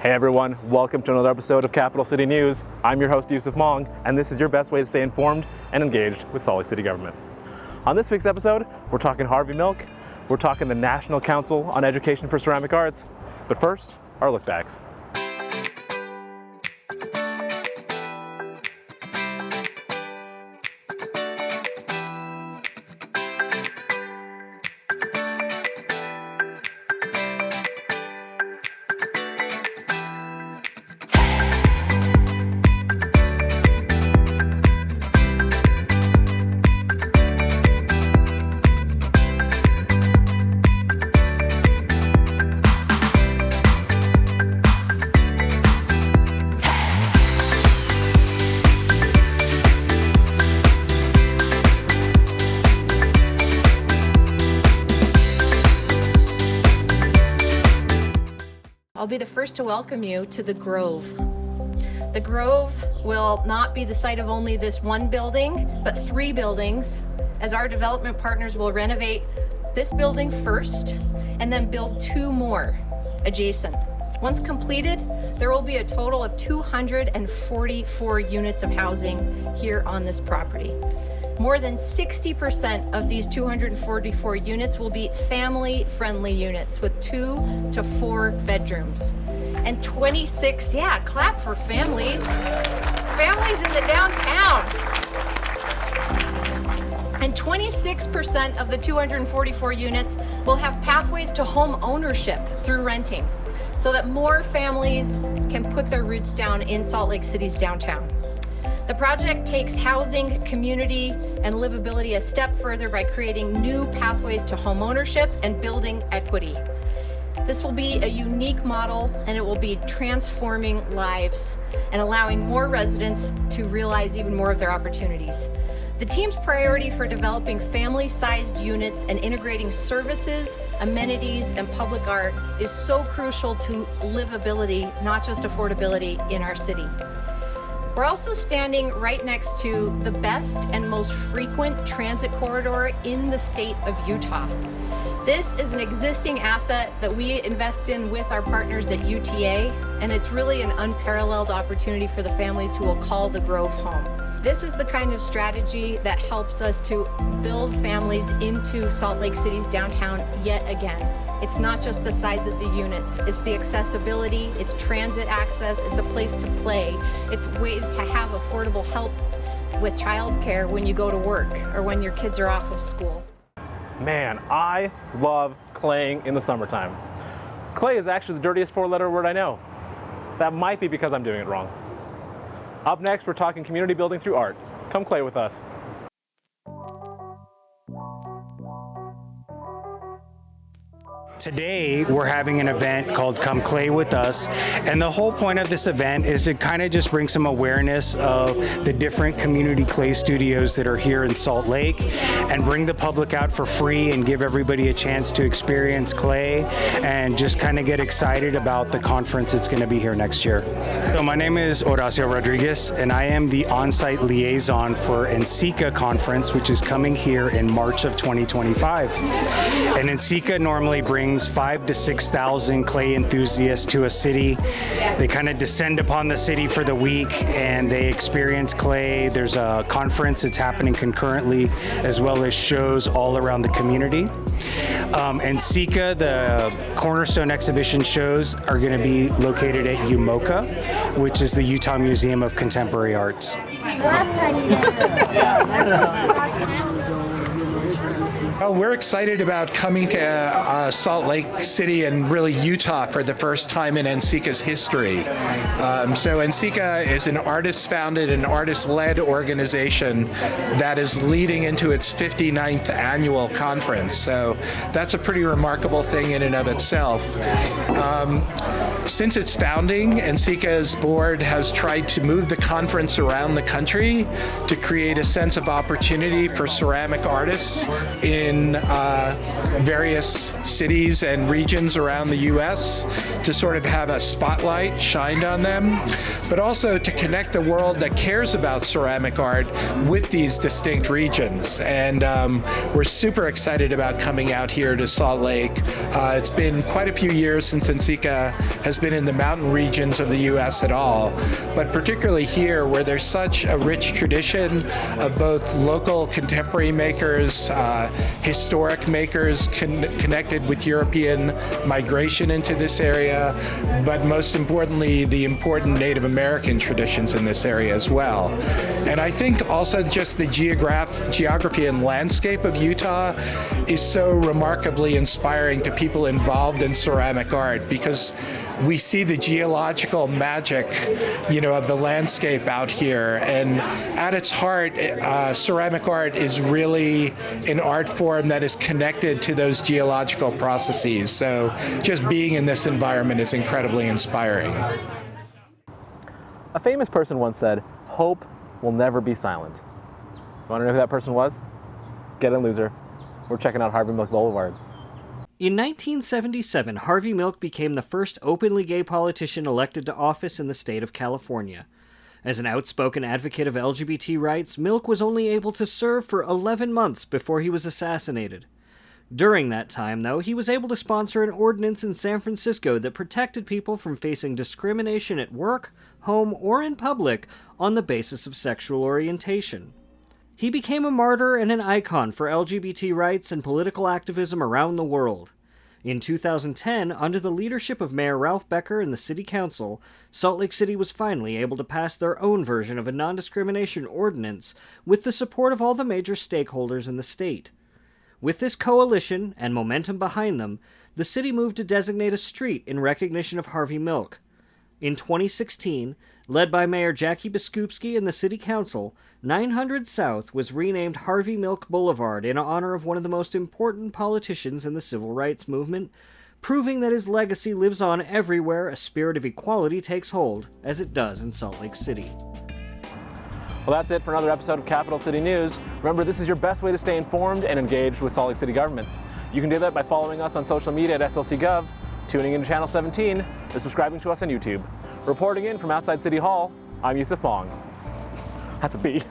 Hey everyone, welcome to another episode of Capital City News. I'm your host Yusuf Mong, and this is your best way to stay informed and engaged with Salt Lake City government. On this week's episode, we're talking Harvey Milk, we're talking the National Council on Education for Ceramic Arts, but first, our look backs. I'll be the first to welcome you to the Grove. The Grove will not be the site of only this one building, but 3 buildings, as our development partners will renovate this building first and then build 2 more adjacent. Once completed, there will be a total of 244 units of housing here on this property. More than 60% of these 244 units will be family-friendly units with 2 to 4 bedrooms. And 26, clap for families. Families in the downtown. And 26% of the 244 units will have pathways to home ownership through renting, so that more families can put their roots down in Salt Lake City's downtown. The project takes housing, community, and livability a step further by creating new pathways to home ownership and building equity. This will be a unique model, and it will be transforming lives and allowing more residents to realize even more of their opportunities. The team's priority for developing family-sized units and integrating services, amenities, and public art is so crucial to livability, not just affordability, in our city. We're also standing right next to the best and most frequent transit corridor in the state of Utah. This is an existing asset that we invest in with our partners at UTA, and it's really an unparalleled opportunity for the families who will call the Grove home. This is the kind of strategy that helps us to build families into Salt Lake City's downtown yet again. It's not just the size of the units, it's the accessibility, it's transit access, it's a place to play, it's a way to have affordable help with childcare when you go to work or when your kids are off of school. Man, I love claying in the summertime. Clay is actually the dirtiest 4-letter word I know. That might be because I'm doing it wrong. Up next, we're talking community building through art. Come clay with us. Today, we're having an event called Come Clay With Us, and the whole point of this event is to kind of just bring some awareness of the different community clay studios that are here in Salt Lake and bring the public out for free and give everybody a chance to experience clay and just kind of get excited about the conference that's going to be here next year. So my name is Horacio Rodriguez, and I am the on-site liaison for NCECA conference, which is coming here in March of 2025. And NCECA normally brings 5,000 to 6,000 clay enthusiasts to a city. They kind of descend upon the city for the week and they experience clay. There's a conference that's happening concurrently, as well as shows all around the community. NCECA, the Cornerstone exhibition shows, are going to be located at UMOCA, which is the Utah Museum of Contemporary Arts. Well, we're excited about coming to Salt Lake City and really Utah for the first time in NCECA's history. So NCECA is an artist-founded and artist-led organization that is leading into its 59th annual conference. So that's a pretty remarkable thing in and of itself. Since its founding, NCECA's board has tried to move the conference around the country to create a sense of opportunity for ceramic artists in various cities and regions around the U.S. to sort of have a spotlight shined on them, but also to connect the world that cares about ceramic art with these distinct regions. And we're super excited about coming out here to Salt Lake. It's been quite a few years since NCECA has has been in the mountain regions of the U.S. at all, but particularly here where there's such a rich tradition of both local contemporary makers, historic makers connected with European migration into this area, but most importantly, the important Native American traditions in this area as well. And I think also just the geography and landscape of Utah is so remarkably inspiring to people involved in ceramic art, because we see the geological magic, of the landscape out here. And at its heart, ceramic art is really an art form that is connected to those geological processes. So just being in this environment is incredibly inspiring. A famous person once said, "Hope will never be silent." You want to know who that person was? Get in, loser. We're checking out Harvey Milk Boulevard. In 1977, Harvey Milk became the first openly gay politician elected to office in the state of California. As an outspoken advocate of LGBT rights, Milk was only able to serve for 11 months before he was assassinated. During that time, though, he was able to sponsor an ordinance in San Francisco that protected people from facing discrimination at work, home, or in public on the basis of sexual orientation. He became a martyr and an icon for LGBT rights and political activism around the world. In 2010, under the leadership of Mayor Ralph Becker and the City Council, Salt Lake City was finally able to pass their own version of a non-discrimination ordinance with the support of all the major stakeholders in the state. With this coalition and momentum behind them, the city moved to designate a street in recognition of Harvey Milk. In 2016, led by Mayor Jackie Biskupski and the City Council, 900 South was renamed Harvey Milk Boulevard in honor of one of the most important politicians in the civil rights movement, proving that his legacy lives on everywhere a spirit of equality takes hold, as it does in Salt Lake City. Well, that's it for another episode of Capital City News. Remember, this is your best way to stay informed and engaged with Salt Lake City government. You can do that by following us on social media at SLCGov, tuning into Channel 17, or subscribing to us on YouTube. Reporting in from outside City Hall, I'm Yusuf Mong. That's a B.